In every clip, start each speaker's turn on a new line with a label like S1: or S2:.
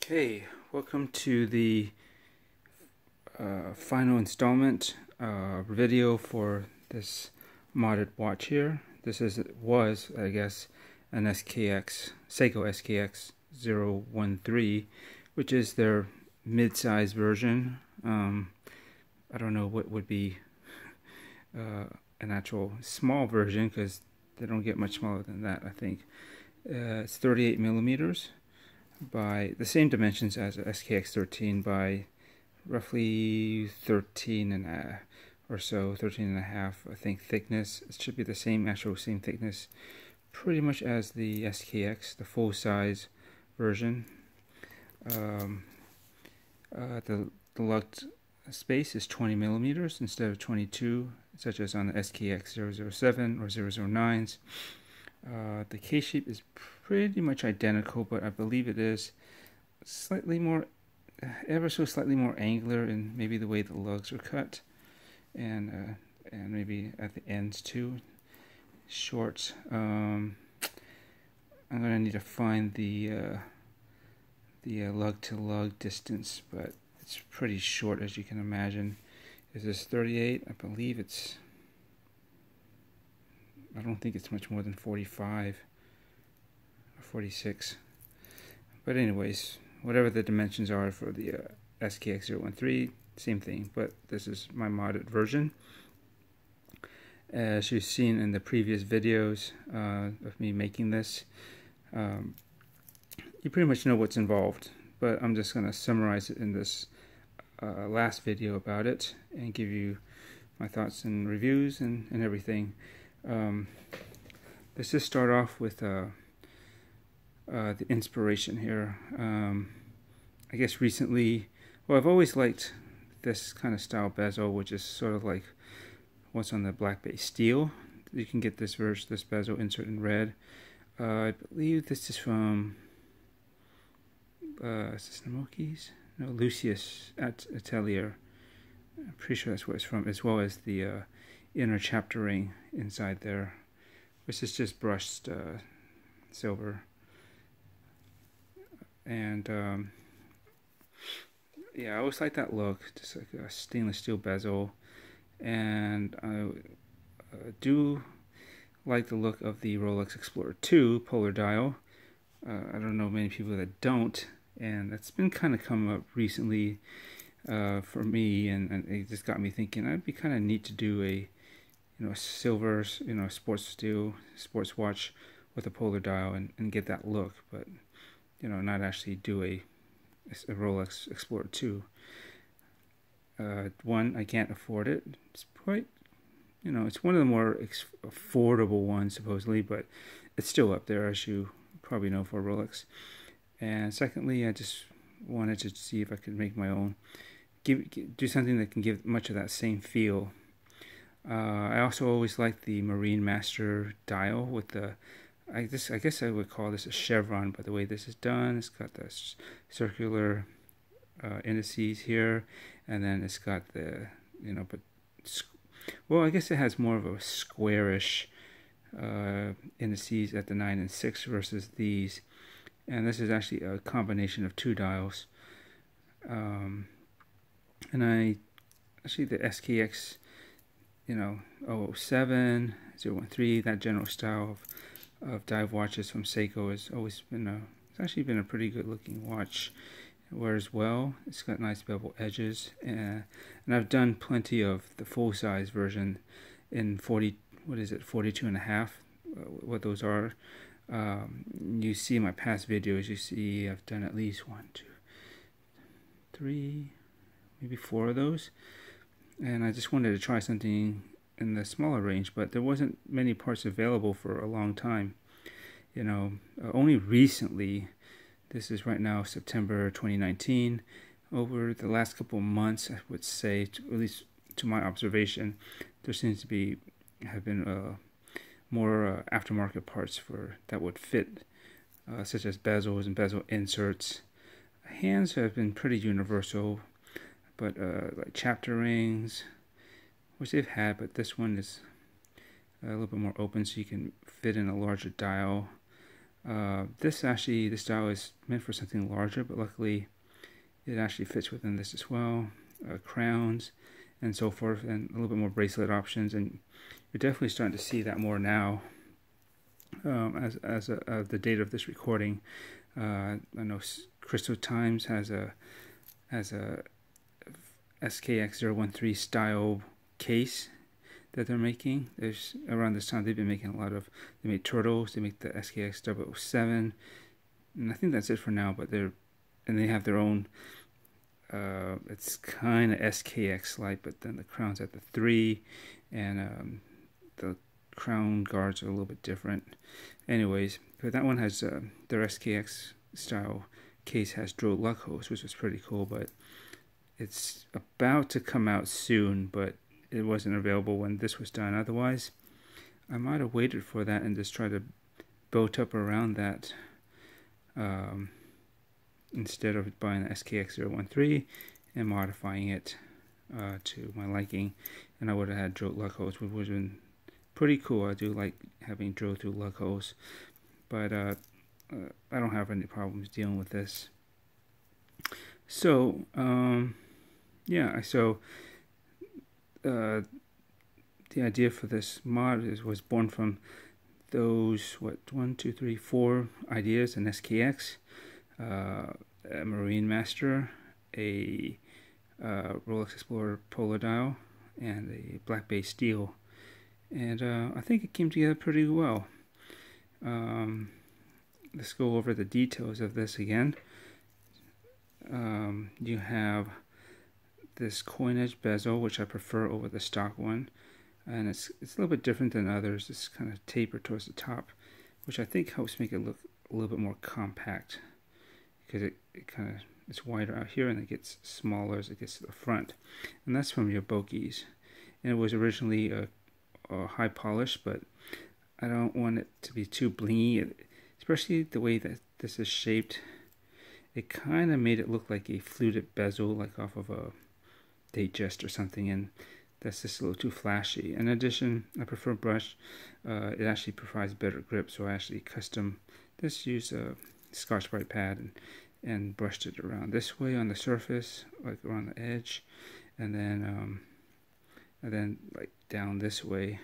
S1: Okay, welcome to the final installment video for this modded watch here. This was, I guess, an Seiko SKX013, which is their mid-size version. I don't know what would be an actual small version, because they don't get much smaller than that, I think. It's 38 millimeters by the same dimensions as a SKX13 by roughly 13 and a or so, 13 and a half, I think, thickness. It should be the same thickness pretty much as the SKX, the full size version. The lugged space is 20 millimeters instead of 22, such as on the SKX007 or 009s. The case shape is pretty much identical, but I believe it is slightly more, ever so slightly more angular in maybe the way the lugs are cut, and maybe at the ends too. Short. I'm gonna need to find the lug to lug distance, but it's pretty short, as you can imagine. Is this 38? I believe it's. I don't think it's much more than 45 or 46. But anyways, whatever the dimensions are for the SKX013, same thing. But this is my modded version. As you've seen in the previous videos of me making this, you pretty much know what's involved. But I'm just going to summarize it in this last video about it and give you my thoughts and reviews and everything. Let's just start off with the inspiration here. I guess recently, well, I've always liked this kind of style bezel, which is sort of like what's on the black base steel. You can get this bezel insert in red. I believe this is from is this Namoki's? No, Lucius at Atelier. I'm pretty sure that's where it's from, as well as the inner chapter ring inside there, which is just brushed silver. And yeah, I always like that look, just like a stainless steel bezel. And I do like the look of the Rolex Explorer 2 polar dial. I don't know many people that don't, and that's been kind of come up recently for me, and it just got me thinking it'd be kind of neat to do a silver, sports watch with a polar dial and get that look, but not actually do a Rolex Explorer 2. One, I can't afford it. It's quite, it's one of the more affordable ones supposedly, but it's still up there, as you probably know, for Rolex. And secondly, I just wanted to see if I could make my own, do something that can give much of that same feel. I also always liked the Marine Master dial with the, I guess I would call this a chevron by the way this is done. It's got the circular indices here, and then it's got the, well, I guess it has more of a squarish indices at the 9 and 6 versus these. And this is actually a combination of two dials. And the SKX 007, 013, that general style of dive watches from Seiko has always been it's actually been a pretty good looking watch. It wears well. It's got nice bevel edges, and I've done plenty of the full size version in 42 and a half, what those are. You see in my past videos, you see I've done at least 1, 2, 3, maybe 4 of those. And I just wanted to try something in the smaller range, but there wasn't many parts available for a long time. Only recently, this is right now September 2019, over the last couple of months, I would say, at least to my observation, there seems to have been more aftermarket parts that would fit, such as bezels and bezel inserts. Hands have been pretty universal, but like chapter rings, which they've had, but this one is a little bit more open, so you can fit in a larger dial. This style is meant for something larger, but luckily it actually fits within this as well. Crowns and so forth, and a little bit more bracelet options, and you're definitely starting to see that more now. As the date of this recording, I know Crystal Times has a SKX013 style case that they're making. There's around this time they've been making a lot of. They make turtles. They make the SKX007, and I think that's it for now. But they have their own. It's kind of SKX like, but then the crown's at the 3, and the crown guards are a little bit different. Anyways, but that one has their SKX style case has drilled luck holes, which was pretty cool. But it's about to come out soon, but it wasn't available when this was done. Otherwise, I might have waited for that and just try to build up around that instead of buying the SKX013 and modifying it to my liking. And I would have had drilled luck holes, which would have been pretty cool. I do like having drilled through luck holes, but I don't have any problems dealing with this. So yeah, so the idea for this mod was born from those 4 ideas: an SKX, a Marine Master, a Rolex Explorer Polar Dial, and a black base steel. And I think it came together pretty well. Let's go over the details of this again. You have this coin edge bezel, which I prefer over the stock one, and it's a little bit different than others. It's kind of tapered towards the top, which I think helps make it look a little bit more compact, because it's wider out here and it gets smaller as it gets to the front. And that's from Yobokies, and it was originally a high polish, but I don't want it to be too blingy, especially the way that this is shaped. It kind of made it look like a fluted bezel, like off of a Datejust or something, and that's just a little too flashy. In addition, I prefer brush. It actually provides better grip, so I actually just used a Scotch-Brite pad and brushed it around this way on the surface, like around the edge, and then like down this way.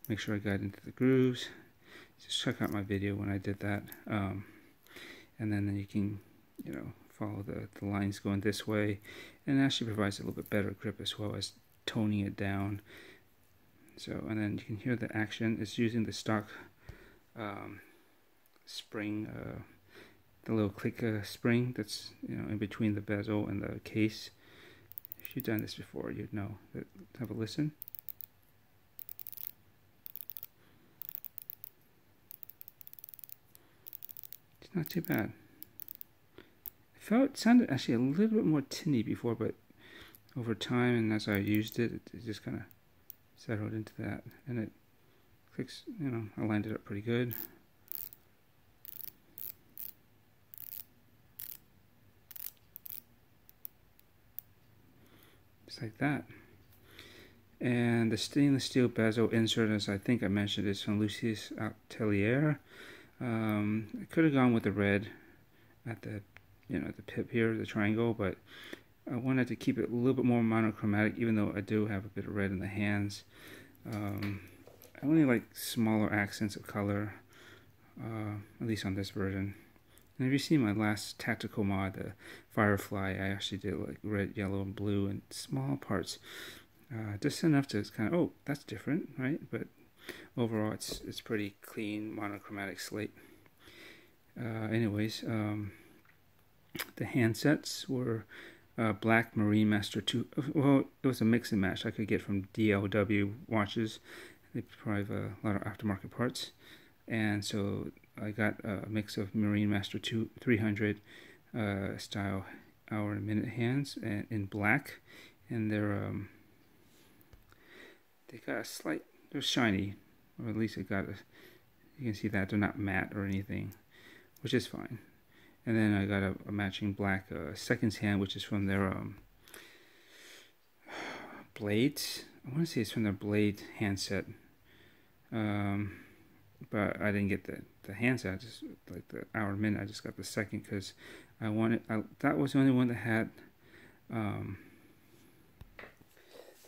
S1: Make sure I got into the grooves. Just check out my video when I did that, and then you can follow the lines going this way, and it actually provides a little bit better grip as well as toning it down. So, and then you can hear the action. It's using the stock spring, the little click spring that's in between the bezel and the case. If you've done this before, you'd know that. Have a listen. It's not too bad. It sounded actually a little bit more tinny before, but over time and as I used it, it just kind of settled into that, and it clicks. I lined it up pretty good. Just like that. And the stainless steel bezel insert, as I think I mentioned, is from Lucius Atelier. I could have gone with the red at the the pip here, the triangle, but I wanted to keep it a little bit more monochromatic, even though I do have a bit of red in the hands. I only like smaller accents of color, at least on this version. And if you see my last tactical mod, the Firefly, I actually did like red, yellow, and blue in small parts, just enough to kind of, oh, that's different, right? But overall, it's pretty clean, monochromatic slate. Anyways, the handsets were black Marine Master 2. Well, it was a mix and match I could get from DLW watches. They provide a lot of aftermarket parts, and so I got a mix of Marine Master 300 style hour and minute hands in black, and they got a slight, they're shiny, or at least you can see that they're not matte or anything, which is fine. And then I got a matching black seconds hand, which is from their blades. I want to say it's from their blade handset, but I didn't get the handset. I just like the hour minute. I just got the second because I wanted. That was the only one that had. That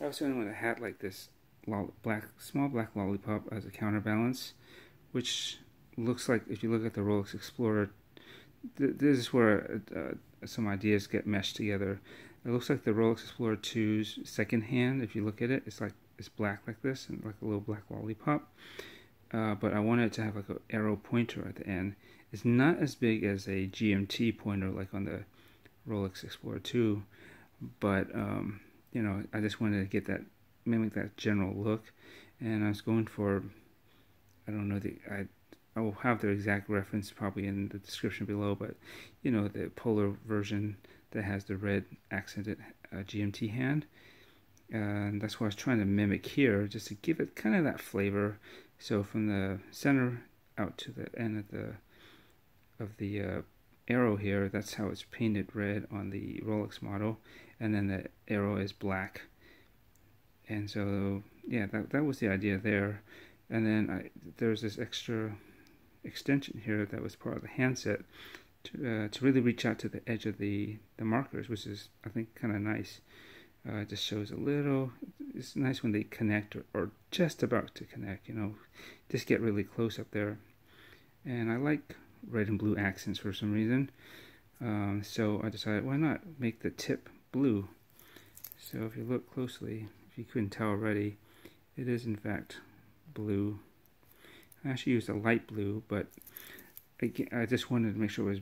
S1: was the only one that had like this small black lollipop as a counterbalance, which looks like, if you look at the Rolex Explorer, this is where some ideas get meshed together. It looks like the Rolex Explorer 2's second hand. If you look at it, it's black like this and like a little black lollipop. But I wanted it to have like an arrow pointer at the end. It's not as big as a GMT pointer like on the Rolex Explorer 2, but you know, I just wanted to get that, mimic that general look, and I was going for, I don't know, I will have the exact reference probably in the description below, but you know, the polar version that has the red accented GMT hand, and that's what I was trying to mimic here, just to give it kind of that flavor. So from the center out to the end of the arrow here, that's how it's painted red on the Rolex model, and then the arrow is black. And so yeah, that was the idea there. And then there's this extra extension here that was part of the handset to really reach out to the edge of the markers, which is, I think, kind of nice. It just shows a little, it's nice when they connect or just about to connect, you know, just get really close up there. And I like red and blue accents for some reason. So I decided, why not make the tip blue? So if you look closely, if you couldn't tell already, it is in fact blue. I actually used a light blue, but I just wanted to make sure it was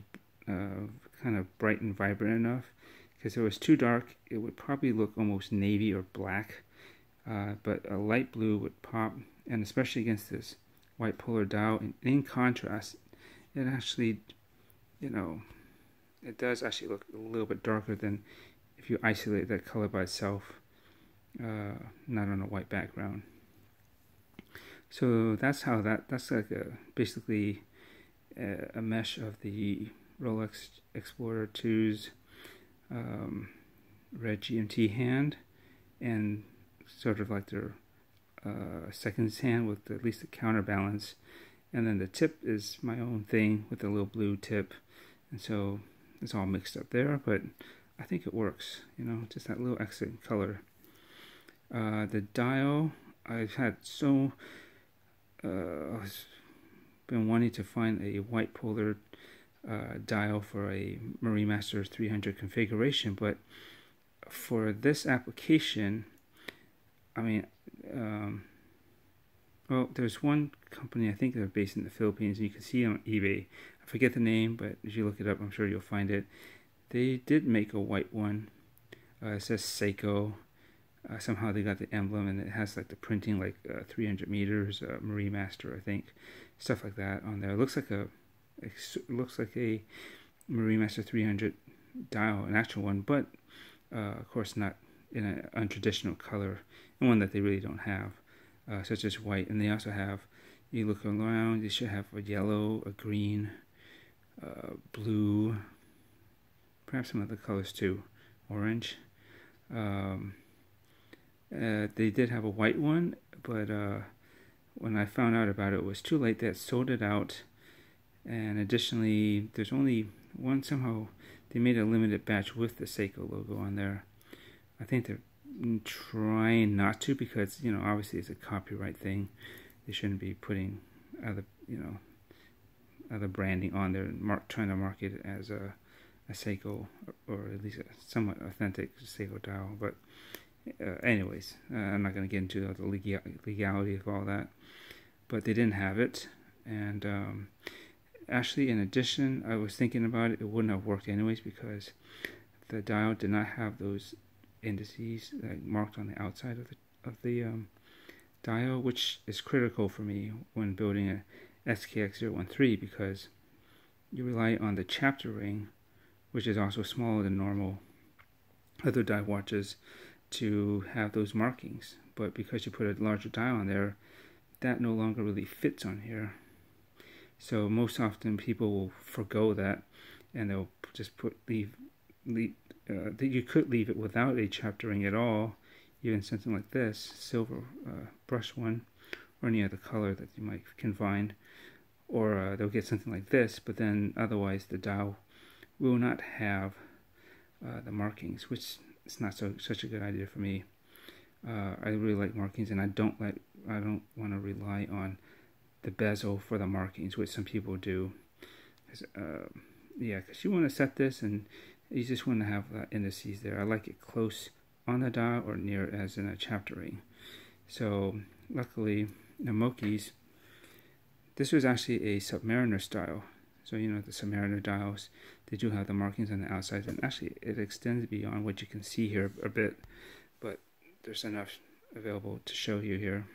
S1: kind of bright and vibrant enough, because if it was too dark, it would probably look almost navy or black. But a light blue would pop, and especially against this white polar dial, and in contrast, it actually, you know, it does actually look a little bit darker than if you isolate that color by itself, not on a white background. So that's how that's like basically a mesh of the Rolex Explorer 2's red GMT hand, and sort of like their second hand with at least a counterbalance, and then the tip is my own thing with a little blue tip, and so it's all mixed up there, but I think it works, you know, just that little accent color. The dial, I've had I've been wanting to find a white polar dial for a Mariemaster 300 configuration, but for this application, I mean, well, there's one company, I think they're based in the Philippines, and you can see it on eBay. I forget the name, but if you look it up, I'm sure you'll find it. They did make a white one. It says Seiko. Somehow they got the emblem, and it has like the printing, like 300 meters, Mariemaster, I think, stuff like that on there. It looks like a Mariemaster 300 dial, an actual one, but of course not in an untraditional color, and one that they really don't have, such as white. And they also have, you look around, they should have a yellow, a green, blue, perhaps some other colors too, orange. They did have a white one, but when I found out about it, it was too late. They had sold it out, and additionally, there's only one. Somehow they made a limited batch with the Seiko logo on there. I think they're trying not to, because, you know, obviously it's a copyright thing. They shouldn't be putting other, you know, other branding on there and trying to market it as a Seiko, or at least a somewhat authentic Seiko dial. But anyways, I'm not going to get into the legality of all that. But they didn't have it, and actually, in addition, I was thinking about it. It wouldn't have worked anyways, because the dial did not have those indices marked on the outside of the dial, which is critical for me when building a SKX013, because you rely on the chapter ring, which is also smaller than normal other dive watches, to have those markings. But because you put a larger dial on there, that no longer really fits on here. So most often people will forgo that, and they'll just you could leave it without a chapter ring at all, even something like this, silver brush one, or any other color that you can find, or they'll get something like this, but then otherwise the dial will not have the markings, which is not such a good idea for me. I really like markings, and I don't want to rely on the bezel for the markings, which some people do. Yeah, because you want to set this, and you just want to have indices there. I like it close on the dial or near, as in a chapter ring. So luckily, Namoki's, this was actually a Submariner style. So you know the Submariner dials, they do have the markings on the outside, and actually it extends beyond what you can see here a bit, but there's enough available to show you here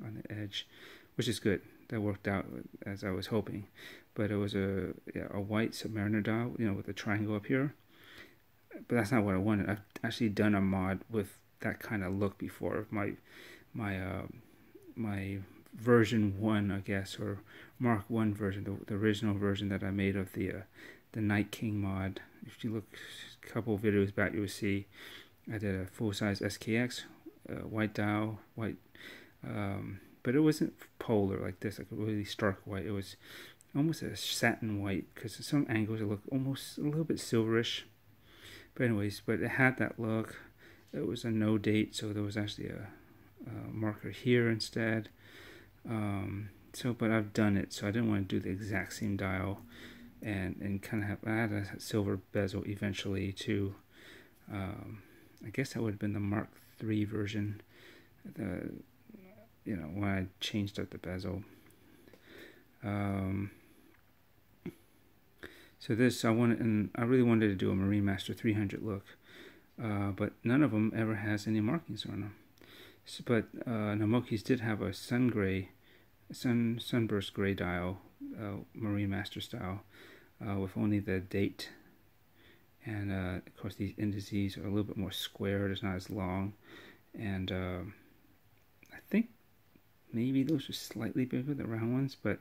S1: on the edge, which is good. That worked out as I was hoping. But it was a white Submariner dial, you know, with a triangle up here. But that's not what I wanted. I've actually done a mod with that kind of look before. My version 1, I guess, or Mark 1 version, the original version that I made of the Night King mod. If you look a couple videos back, you will see I did a full-size SKX, white dial, white, but it wasn't polar like this, like a really stark white. It was almost a satin white, because at some angles it looked almost a little bit silverish. But anyways, but it had that look. It was a no date, so there was actually a marker here instead. But I've done it, so I didn't want to do the exact same dial, and kind of have, I had a silver bezel eventually too. I guess that would have been the Mark III version, you know, when I changed out the bezel. So this, I really wanted to do a MarineMaster 300 look, but none of them ever has any markings on them. So, but Namoki's did have a Sunburst gray dial, MarineMaster style, with only the date, and of course these indices are a little bit more squared. It's not as long, and I think maybe those are slightly bigger, the round ones, but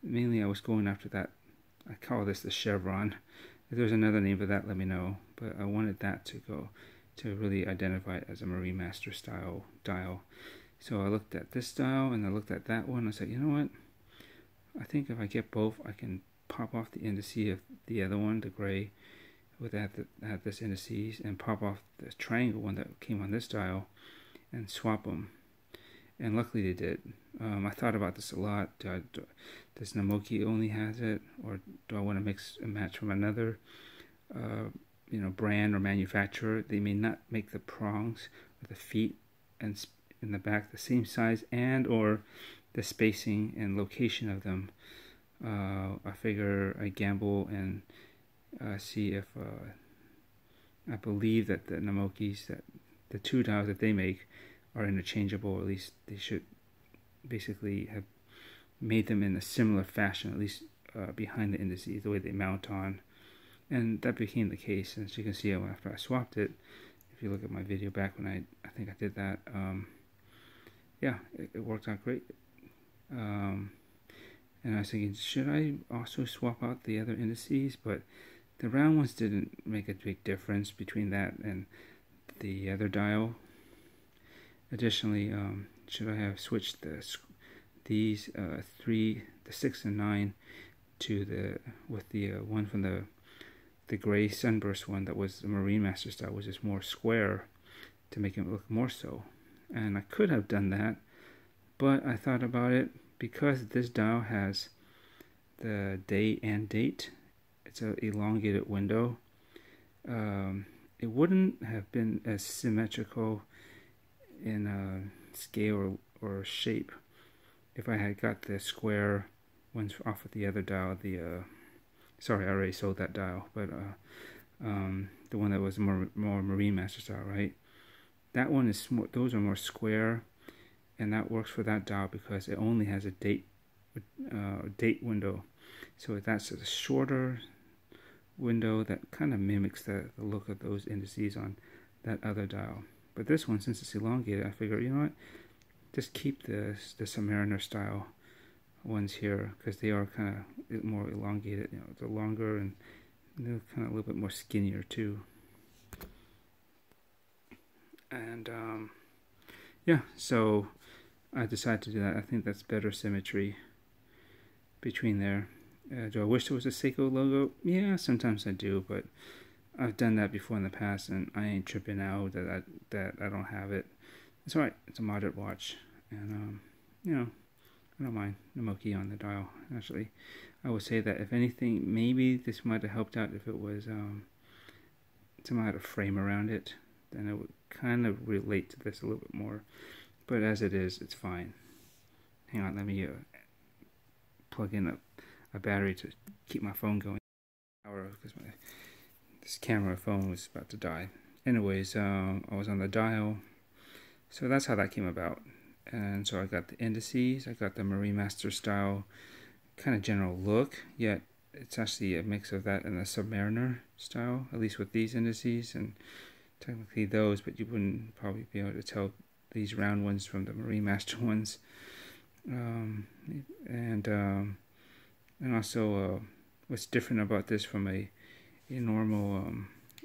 S1: mainly I was going after that. I call this the chevron. If there's another name for that, let me know. But I wanted that to go to really identify it as a MarineMaster style dial. So I looked at this dial and I looked at that one. I said, you know what? I think if I get both, I can pop off the indices of the other one, the gray, with that had this indices, and pop off the triangle one that came on this dial, and swap them. And luckily they did. I thought about this a lot. Does Namoki only has it, or do I want to mix and match from another, brand or manufacturer? They may not make the prongs or the feet and in the back the same size, and or the spacing and location of them. I figure I gamble and see if I believe that the Namokis, that the two dials that they make, are interchangeable, or at least they should basically have made them in a similar fashion, at least behind the indices, the way they mount on. And that became the case. And as you can see, after I swapped it, if you look at my video back when I think I did that, yeah, it worked out great. And I was thinking, should I also swap out the other indices? But the round ones didn't make a big difference between that and the other dial. Additionally, should I have switched these the 6 and 9 to the one from the gray Sunburst one that was the MarineMaster style, which is more square, to make it look more so. And I could have done that, but I thought about it, because this dial has the day and date. It's an elongated window. It wouldn't have been as symmetrical in scale or shape if I had got the square ones off of the other dial. Sorry, I already sold that dial, but the one that was more MarineMaster style, right? That one is more. Those are more square, and that works for that dial because it only has a date window. So that's a shorter window that kind of mimics the look of those indices on that other dial. But this one, since it's elongated, I figure, you know what, just keep the Submariner style ones here, because they are kind of more elongated. You know, they're longer and they're kind of a little bit more skinnier too. And yeah, so I decided to do that. I think that's better symmetry. between there. Do I wish there was a Seiko logo? Yeah, sometimes I do, but I've done that before in the past, and I ain't tripping out that I don't have it. It's alright. It's a moderate watch, and you know, I don't mind Namoki on the dial. Actually, I would say that if anything, maybe this might have helped out if it was somehow had a frame around it. Then it would kind of relate to this a little bit more. But as it is, it's fine. Hang on, let me plug in a battery to keep my phone going. Because this camera phone was about to die. Anyways, I was on the dial. So that's how that came about. And so I got the indices, I got the Divemmaster style kind of general look, yet it's actually a mix of that and the Submariner style, at least with these indices, and technically those, but you wouldn't probably be able to tell these round ones from the Divemmaster ones. And also what's different about this from a normal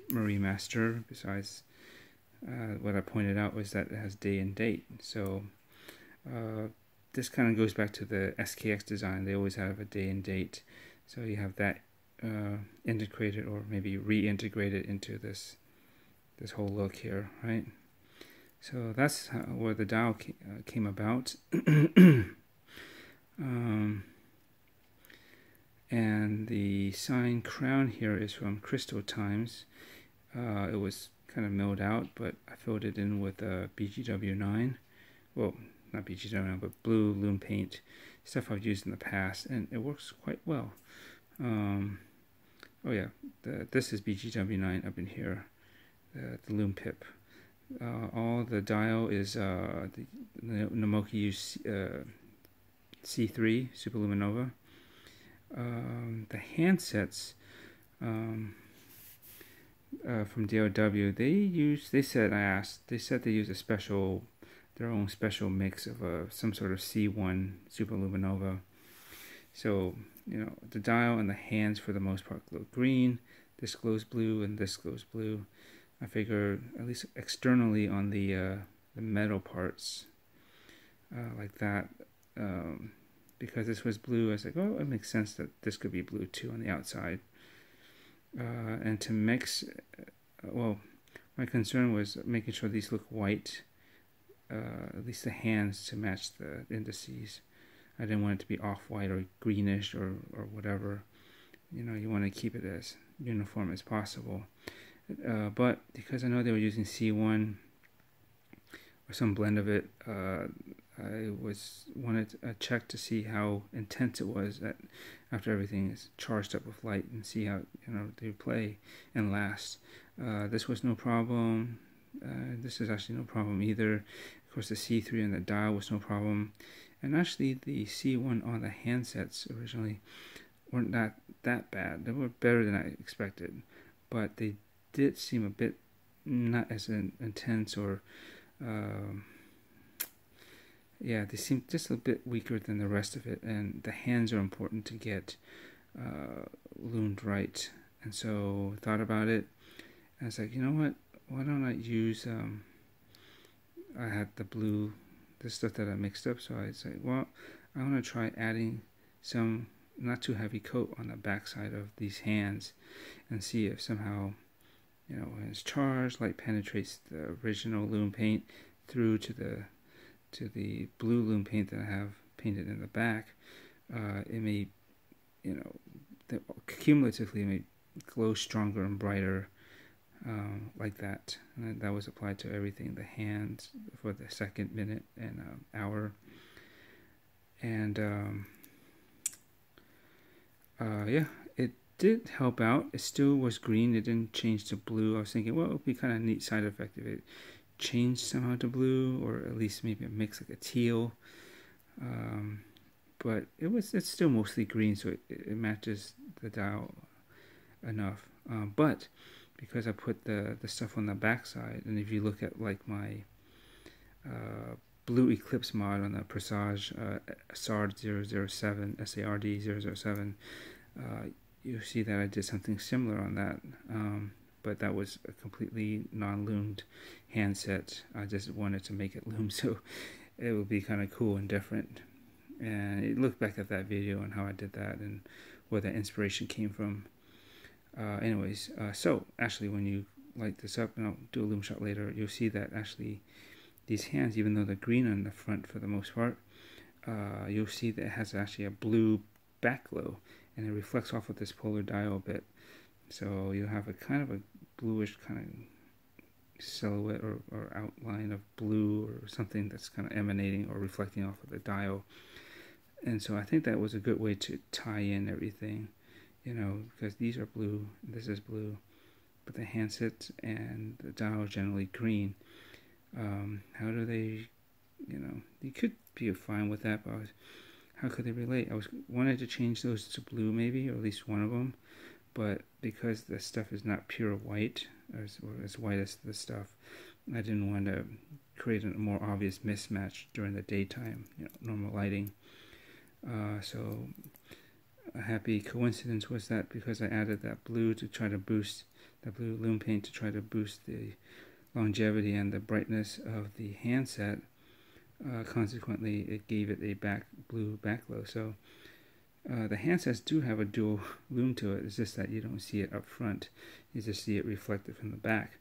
S1: Divemmaster, besides what I pointed out, was that it has day and date. So this kind of goes back to the SKX design. They always have a day and date, so you have that integrated, or maybe reintegrated into this whole look here, right? So that's where the dial came about. And the sign crown here is from Crystal Times. It was kind of milled out, but I filled it in with BGW9. Well, not BGW9, but blue lume paint, stuff I've used in the past, and it works quite well. Oh yeah, this is BGW9 up in here, the lume pip. All the dial is the Namoki C3 Superluminova. The handsets from DOW, they said they use a special, their own special mix of some sort of C1 Superluminova. So, you know, the dial and the hands for the most part glow green. This glows blue and this glows blue. I figure, at least externally on the metal parts, like that, because this was blue, I was like, oh, it makes sense that this could be blue too on the outside. And to mix, well, my concern was making sure these look white, at least the hands, to match the indices. I didn't want it to be off-white or greenish or whatever. You know, you want to keep it as uniform as possible. But because I know they were using C1 or some blend of it, I wanted a check to see how intense it was after everything is charged up with light, and see how, you know, they play and last. This was no problem. This is actually no problem either. Of course, the C3 and the dial was no problem. And actually, the C1 on the handsets originally weren't that bad. They were better than I expected, but they did seem a bit not as intense, or yeah, they seem just a bit weaker than the rest of it. And the hands are important to get loomed right. And so I thought about it. I was like, you know what? Why don't I use? I had the stuff that I mixed up, so I said, well, I want to try adding some not too heavy coat on the back side of these hands, and see if somehow, you know, when it's charged, light penetrates the original lume paint through to the blue lume paint that I have painted in the back. It may, you know, cumulatively it may glow stronger and brighter, like that. And that was applied to everything, the hands for the second, minute, and hour. And yeah, it did help out. It still was green. It didn't change to blue. I was thinking, well, it would be kind of a neat side effect if it changed somehow to blue, or at least maybe a mix like a teal. But it's still mostly green, so it matches the dial enough. But because I put the stuff on the back side, and if you look at like my Blue Eclipse mod on the Presage SARD007, SARD007, you see that I did something similar on that, but that was a completely non-loomed handset. I just wanted to make it loom, so it would be kind of cool and different. And it looked back at that video and how I did that and where that inspiration came from. So actually when you light this up, and I'll do a lume shot later, you'll see that actually these hands, even though they're green on the front for the most part, you'll see that it has actually a blue back glow, and it reflects off of this polar dial a bit. So you have a kind of a bluish kind of silhouette or outline of blue or something that's kind of emanating or reflecting off of the dial. And so I think that was a good way to tie in everything, you know, because these are blue, this is blue, but the handset and the dial are generally green. How do they, you know, you could be fine with that, but how could they relate? I wanted to change those to blue maybe, or at least one of them, but because the stuff is not pure white, or as white as the stuff, I didn't want to create a more obvious mismatch during the daytime, you know, normal lighting. So a happy coincidence was that because I added that blue to try to boost, that blue lume paint to try to boost the longevity and the brightness of the handset, consequently it gave it a blue backglow. So the handsets do have a dual lume to it. It's just that you don't see it up front, you just see it reflected from the back.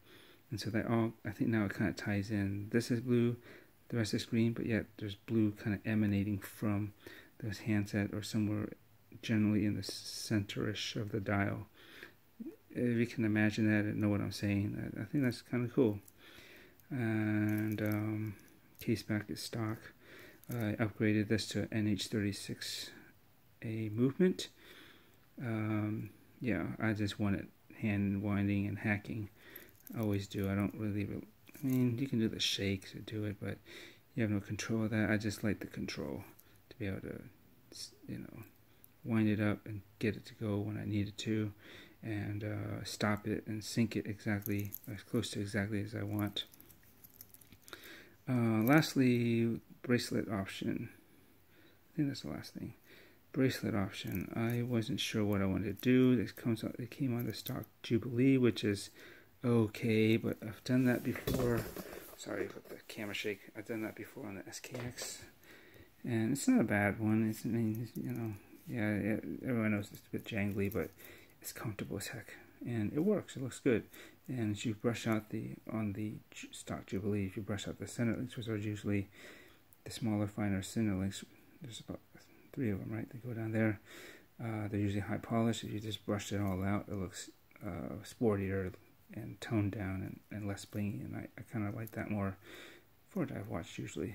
S1: And so that all, I think now it kind of ties in. This is blue, the rest is green, but yet there's blue kind of emanating from those handset or somewhere generally in the center-ish of the dial. If you can imagine that and know what I'm saying, I think that's kind of cool. And case back is stock. I upgraded this to NH36A movement. Yeah, I just want it hand winding and hacking. I always do. I don't really, I mean, you can do the shakes to do it, but you have no control of that. I just like the control to be able to, you know, wind it up and get it to go when I need it to, and stop it and sync it exactly, as close to exactly as I want. Lastly, bracelet option. I think that's the last thing. Bracelet option. I wasn't sure what I wanted to do. It came on the stock Jubilee, which is okay, but I've done that before. Sorry for the camera shake. I've done that before on the SKX, and it's not a bad one. It's, I mean, you know, yeah, everyone knows it's a bit jangly, but it's comfortable as heck, and it works. It looks good. And as you brush out on the stock Jubilee, if you brush out the center links, which are usually the smaller, finer center links, there's about 3 of them, right? They go down there. They're usually high polished. If you just brush it all out, it looks sportier and toned down and less blingy, and I kind of like that more for a dive watch usually.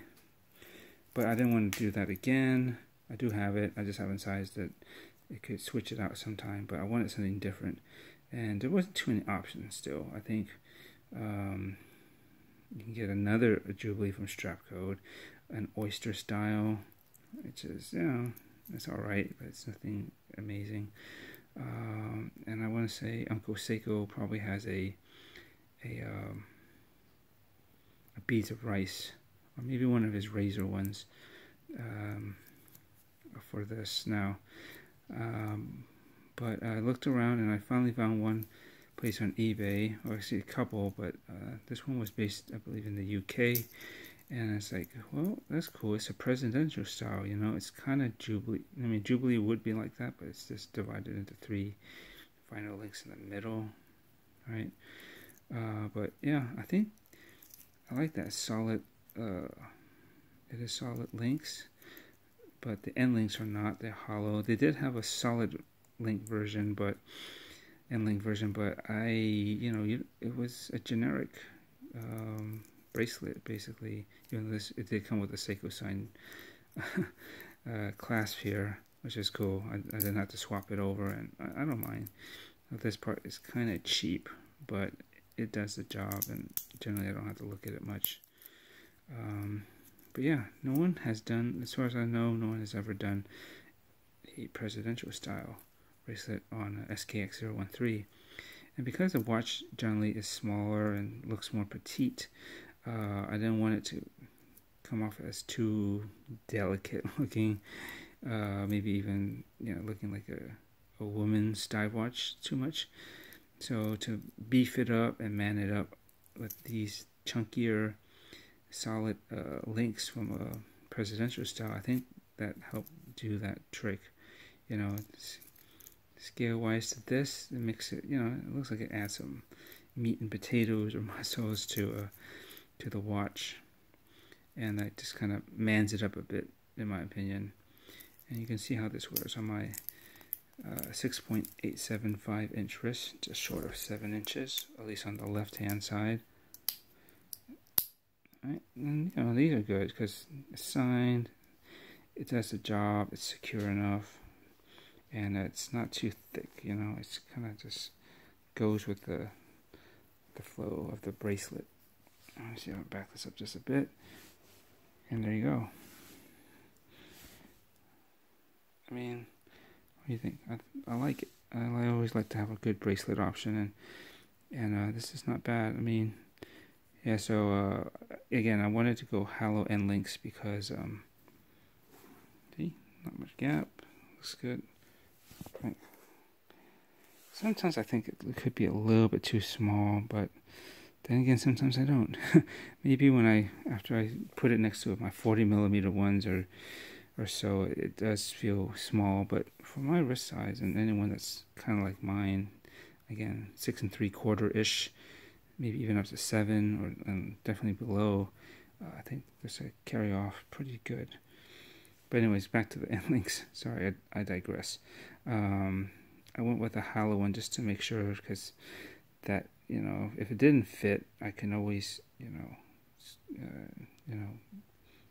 S1: But I didn't want to do that again. I do have it, I just haven't sized it. It could switch it out sometime, but I wanted something different, and there wasn't too many options still. I think you can get another Jubilee from Strapcode, an oyster style, which is, you know, it's alright, but it's nothing amazing. And I want to say Uncle Seiko probably has a beads of rice, or maybe one of his razor ones for this now. But I looked around and I finally found one place on eBay, or actually a couple, but this one was based, I believe, in the UK. And it's like, well, that's cool. It's a presidential style, you know. It's kind of Jubilee. I mean, Jubilee would be like that, but it's just divided into 3 final links in the middle, right? But yeah, I think I like that solid. It is solid links, but the end links are not. They're hollow. They did have a solid link version, but end link version, but it was a generic bracelet basically. Even this, it did come with a Seiko sign clasp here, which is cool. I didn't have to swap it over, and I don't mind. This part is kind of cheap, but it does the job, and generally I don't have to look at it much. But yeah, no one has done, as far as I know, no one has ever done a presidential style bracelet on a SKX013. And because the watch generally is smaller and looks more petite, I didn't want it to come off as too delicate looking, maybe even, you know, looking like a woman's dive watch too much. So to beef it up and man it up with these chunkier, solid links from a presidential style, I think that help do that trick. You know, scale wise to this, it makes it, you know, it looks like it adds some meat and potatoes or muscles to the watch, and that just kind of mans it up a bit, in my opinion. And you can see how this wears on my 6.875 inch wrist, just short of 7 inches, at least on the left hand side. Right. And you know, these are good because it's signed, it does the job, it's secure enough, and it's not too thick. You know, it's kind of just goes with the flow of the bracelet. Let me see if I back this up just a bit, and there you go. I mean, what do you think? I like it. I always like to have a good bracelet option, and this is not bad. I mean, yeah. So again, I wanted to go halo end links because see, not much gap. Looks good. Right. Sometimes I think it could be a little bit too small, but then again, sometimes I don't. Maybe when after I put it next to my 40mm ones or so, it does feel small, but for my wrist size and anyone that's kind of like mine, again 6 3/4 ish, maybe even up to 7 or definitely below, I think this would carry off pretty good. But anyways, back to the end links. Sorry, I digress. I went with a halo one just to make sure, because that, you know, if it didn't fit, I can always, you know,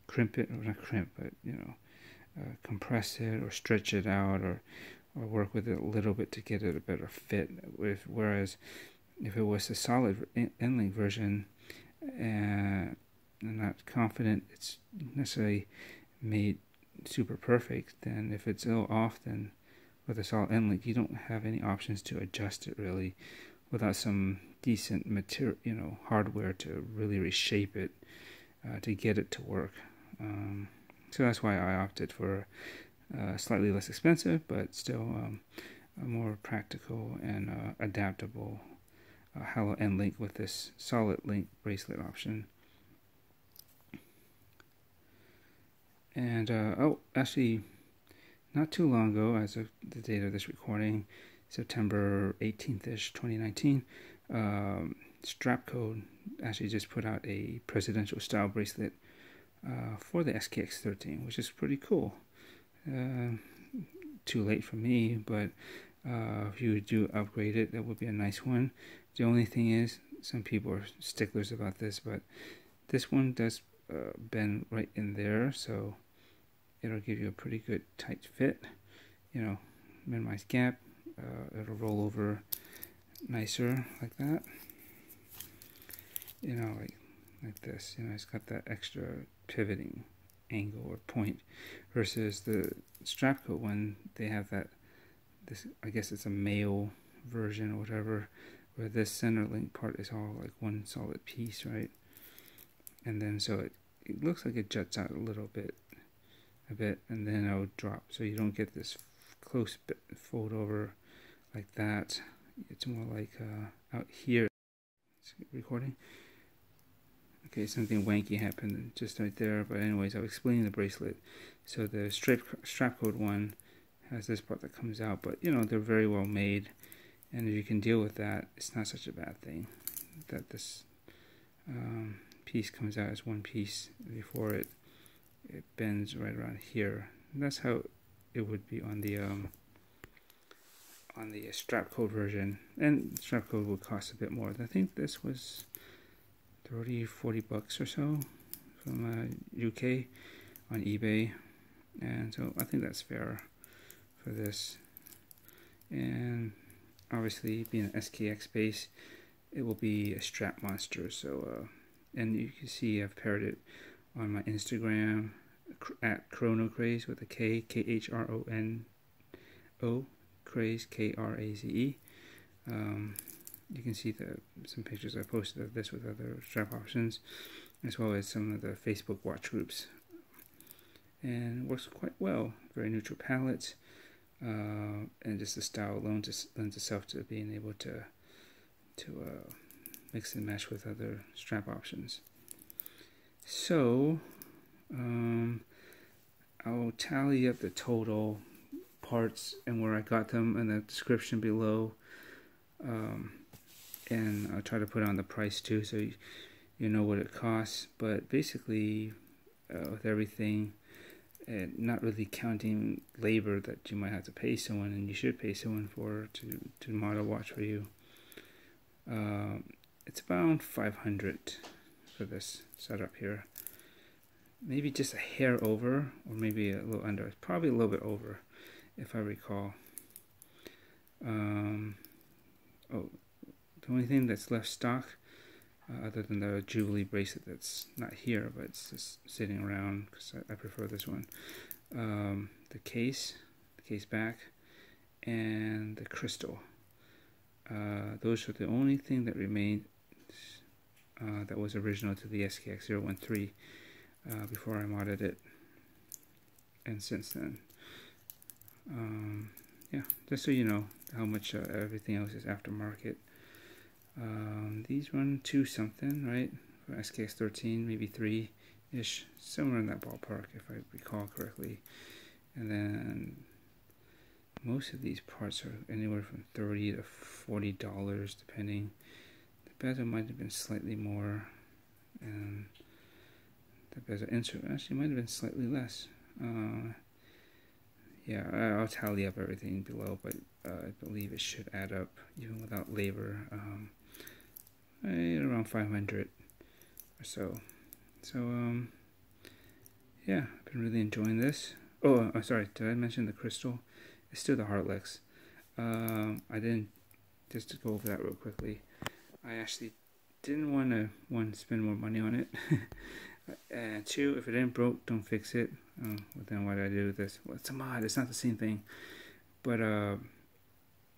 S1: crimp it, or not crimp, but you know, compress it or stretch it out, or work with it a little bit to get it a better fit. Whereas if it was a solid end link version, and I'm not confident it's necessarily made super perfect, then if it's a little off, then with a solid end link, you don't have any options to adjust it really, without some decent material, you know, hardware to really reshape it to get it to work. So that's why I opted for slightly less expensive, but still a more practical and adaptable halo end link with this solid link bracelet option. And oh, actually, not too long ago, as of the date of this recording, September 18th-ish, 2019, Strapcode actually just put out a presidential style bracelet for the SKX013, which is pretty cool. Too late for me, but if you do upgrade it, that would be a nice one. The only thing is, some people are sticklers about this, but this one does bend right in there, so it'll give you a pretty good tight fit. You know, minimize gap. It'll roll over nicer like that. You know, like this. You know, it's got that extra pivoting angle or point, versus the Strapcode one, they have that, this, I guess it's a male version or whatever, where this center link part is all like one solid piece, right? And then so it looks like it juts out a little bit, and then it'll drop, so you don't get this close fold over like that. It's more like out here. It's recording. Okay, something wanky happened just right there, but anyways, I'll explain the bracelet. So the Strapcode one has this part that comes out, but you know, they're very well made, and if you can deal with that, it's not such a bad thing that this piece comes out as one piece before it bends right around here. And that's how it would be on the Strapcode version, and Strapcode would cost a bit more. I think this was 30-40 bucks or so from UK on eBay, and so I think that's fair for this. And obviously, being an SKX base, it will be a strap monster. So and you can see I've paired it on my Instagram at Chrono Craze with a K, KHRONO Craze, KRAZE. You can see some pictures I posted of this with other strap options, as well as some of the Facebook watch groups. And it works quite well. Very neutral palette, and just the style alone just lends itself to being able to mix and match with other strap options. So I'll tally up the total parts and where I got them in the description below, and I'll try to put on the price too, so you know what it costs. But basically, with everything, and not really counting labor that you might have to pay someone, and you should pay someone to model watch for you, it's about 500 for this setup here. Maybe just a hair over, or maybe a little under. It's probably a little bit over, if I recall. Oh, the only thing that's left stock, other than the Jubilee bracelet that's not here, but it's just sitting around because I prefer this one. The case back, and the crystal. Those are the only thing that remained that was original to the SKX013 before I modded it, and since then. Yeah, just so you know how much everything else is aftermarket. These run 2 something, right? For SKX13, maybe 3-ish, somewhere in that ballpark if I recall correctly. And then most of these parts are anywhere from $30 to $40, depending. The bezel might have been slightly more, and the bezel insert actually might have been slightly less. Yeah, I'll tally up everything below, but I believe it should add up, even without labor, around 500 or so. So, yeah, I've been really enjoying this. Oh, sorry, did I mention the crystal? It's still the Heartlex. I didn't, just to go over that real quickly, I actually didn't want to spend more money on it. And 2, if it ain't broke, don't fix it. Well, then why did I do this? Well, it's a mod, it's not the same thing. But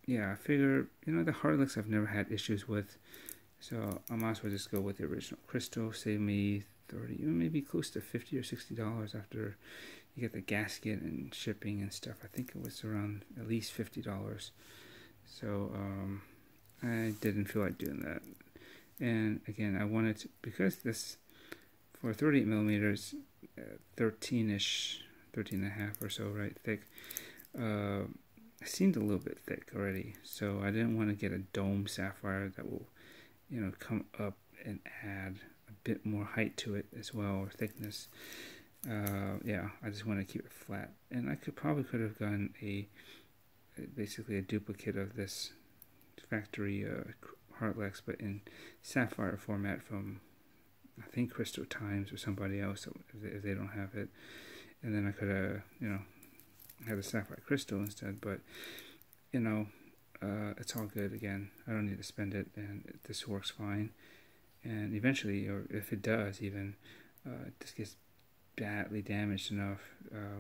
S1: yeah, I figure, the Heartlex I've never had issues with, so I might as well just go with the original crystal. Save me 30, maybe close to $50 or $60 after you get the gasket and shipping and stuff. I think it was around at least $50. So I didn't feel like doing that. And again, I wanted to, because this, for 38 millimeters, 13-ish, 13 and a half or so, right, thick, it seemed a little bit thick already. So I didn't want to get a dome sapphire that will, come up and add a bit more height to it as well, or thickness. Yeah, I just want to keep it flat. And I probably could have gotten basically a duplicate of this factory Heartlex, but in sapphire format from, I think, Crystal Times or somebody else, if they don't have it. And then I could have, had the sapphire crystal instead. But, it's all good. Again, I don't need to spend it, and this works fine. And eventually, or if it does even, this gets badly damaged enough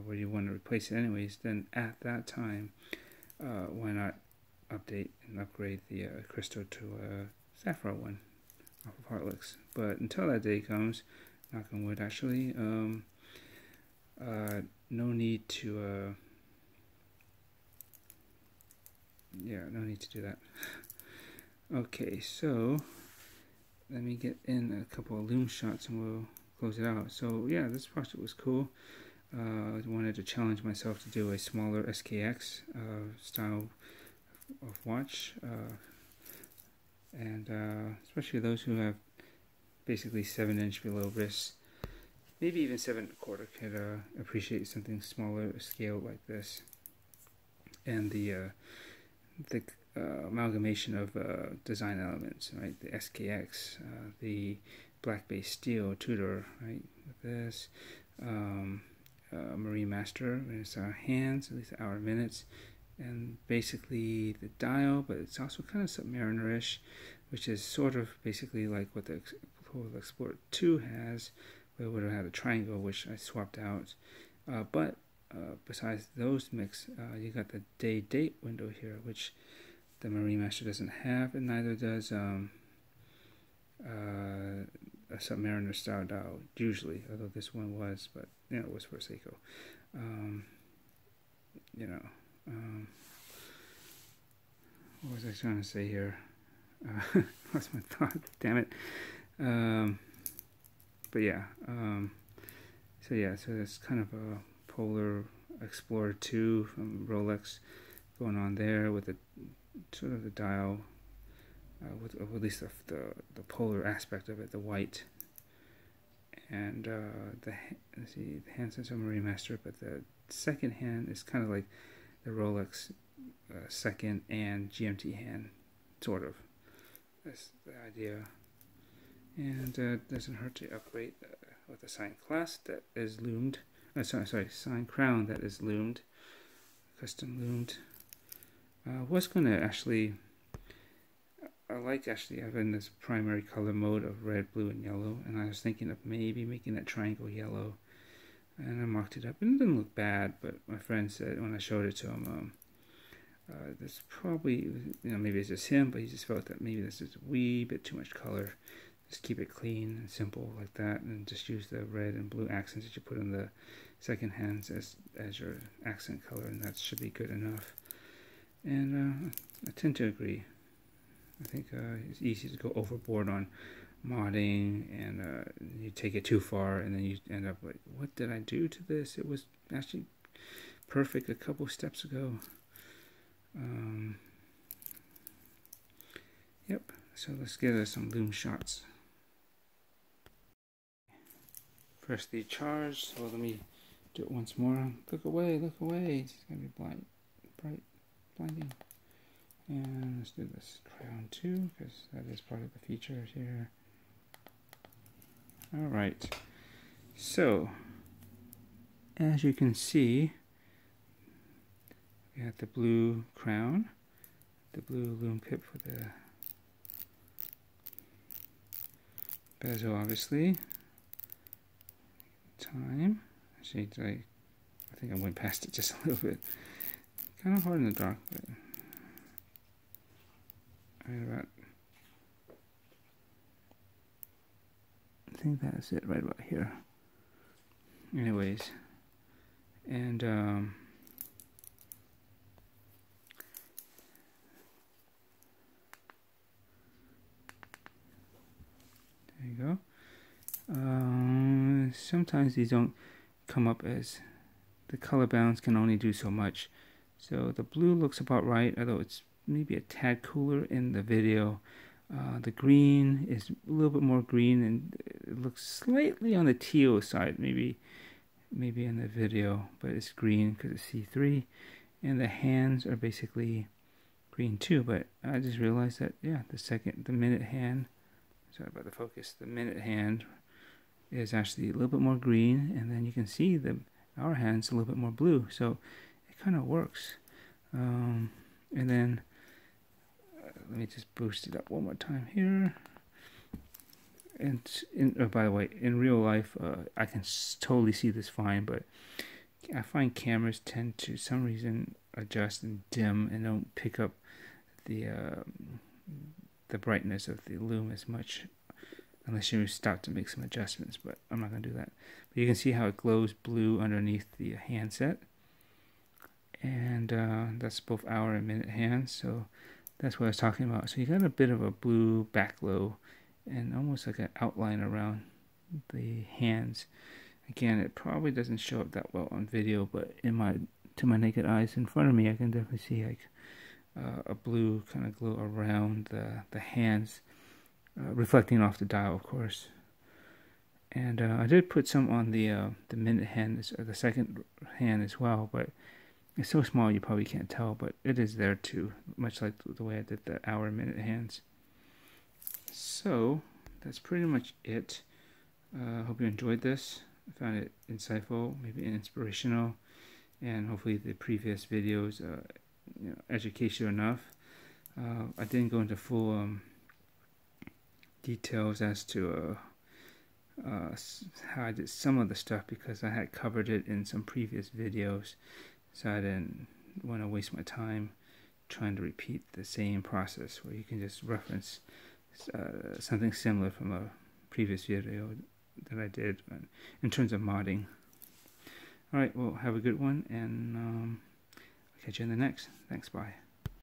S1: where you want to replace it anyways, then at that time, why not update and upgrade the crystal to a sapphire one off of Heartlex. But until that day comes, knock on wood actually, no need to no need to do that. Okay, so let me get in a couple of lume shots and we'll close it out. So yeah, this project was cool. I wanted to challenge myself to do a smaller SKX style of watch, and especially those who have basically 7-inch below wrists, maybe even 7 1/4, could appreciate something smaller scale like this. And the amalgamation of design elements, right? The SKX, the black base steel Tudor, right? With this, Marine Master, it's our hands, at least our minutes, and basically the dial, but it's also kind of Submariner-ish, which is sort of basically like what the Explorer 2 has, where it would have had a triangle, which I swapped out. But besides those mix, you got the day-date window here, which the Marine Master doesn't have, and neither does a Submariner style dial usually, although this one was, but it was for Seiko. What was I trying to say here? Lost my thought, damn it. But yeah, so that's kind of a Polar Explorer 2 from Rolex going on there with the sort of the dial, with at least the polar aspect of it, the white. And let's see, the hand Submariner master, but the second hand is kind of like the Rolex second and GMT hand, sort of. That's the idea. And it doesn't hurt to upgrade with a sign clasp that is lumed. Sign crown that is lumed, custom lumed. Was going to actually, I like actually having this primary color mode of red, blue, and yellow, and I was thinking of maybe making that triangle yellow, and I marked it up, and it didn't look bad, but my friend said when I showed it to him, this probably, maybe it's just him, but he just felt that maybe this is a wee bit too much color. Just keep it clean and simple like that, and just use the red and blue accents that you put in the second hands as your accent color, and that should be good enough. And I tend to agree. I think it's easy to go overboard on modding, and you take it too far, and then you end up like, what did I do to this? It was actually perfect a couple steps ago. Yep, so let's get some lume shots. Firstly charged, so let me do it once more. Look away, it's gonna be bright, blinding. And let's do this crown too, because that is part of the features here. Alright, so as you can see, we have the blue crown, the blue lume pip for the bezel, obviously. Time. Actually, I think I went past it just a little bit. Kind of hard in the dark, but right about. I think that's it right about here. Anyways, and there you go. Sometimes these don't come up as the color balance can only do so much. So the blue looks about right, although it's maybe a tad cooler in the video. The green is a little bit more green, and it looks slightly on the teal side, maybe in the video, but it's green because it's C3, and the hands are basically green too. But I just realized that, yeah, the minute hand, sorry about the focus, the minute hand is actually a little bit more green, and then you can see our hand's a little bit more blue, so it kind of works. And then let me just boost it up one more time here. And by the way, in real life, I can totally see this fine, but I find cameras tend to, some reason, adjust and dim and don't pick up the brightness of the lume as much, unless you start to make some adjustments, but I'm not going to do that. But you can see how it glows blue underneath the handset, and that's both hour and minute hands, so that's what I was talking about. So you got a bit of a blue back glow and almost like an outline around the hands. Again, it probably doesn't show up that well on video, but to my naked eyes in front of me, I can definitely see like a blue kind of glow around the hands, reflecting off the dial, of course. And I did put some on the minute hand, or the second hand as well, but it's so small you probably can't tell, but it is there too, much like the way I did the hour minute hands. So that's pretty much it. Hope you enjoyed this. I found it insightful, maybe inspirational, and hopefully the previous videos educational enough. I didn't go into full details as to how I did some of the stuff, because I had covered it in some previous videos, so I didn't want to waste my time trying to repeat the same process where you can just reference something similar from a previous video that I did in terms of modding. Alright, well, have a good one, and I'll catch you in the next. Thanks, bye.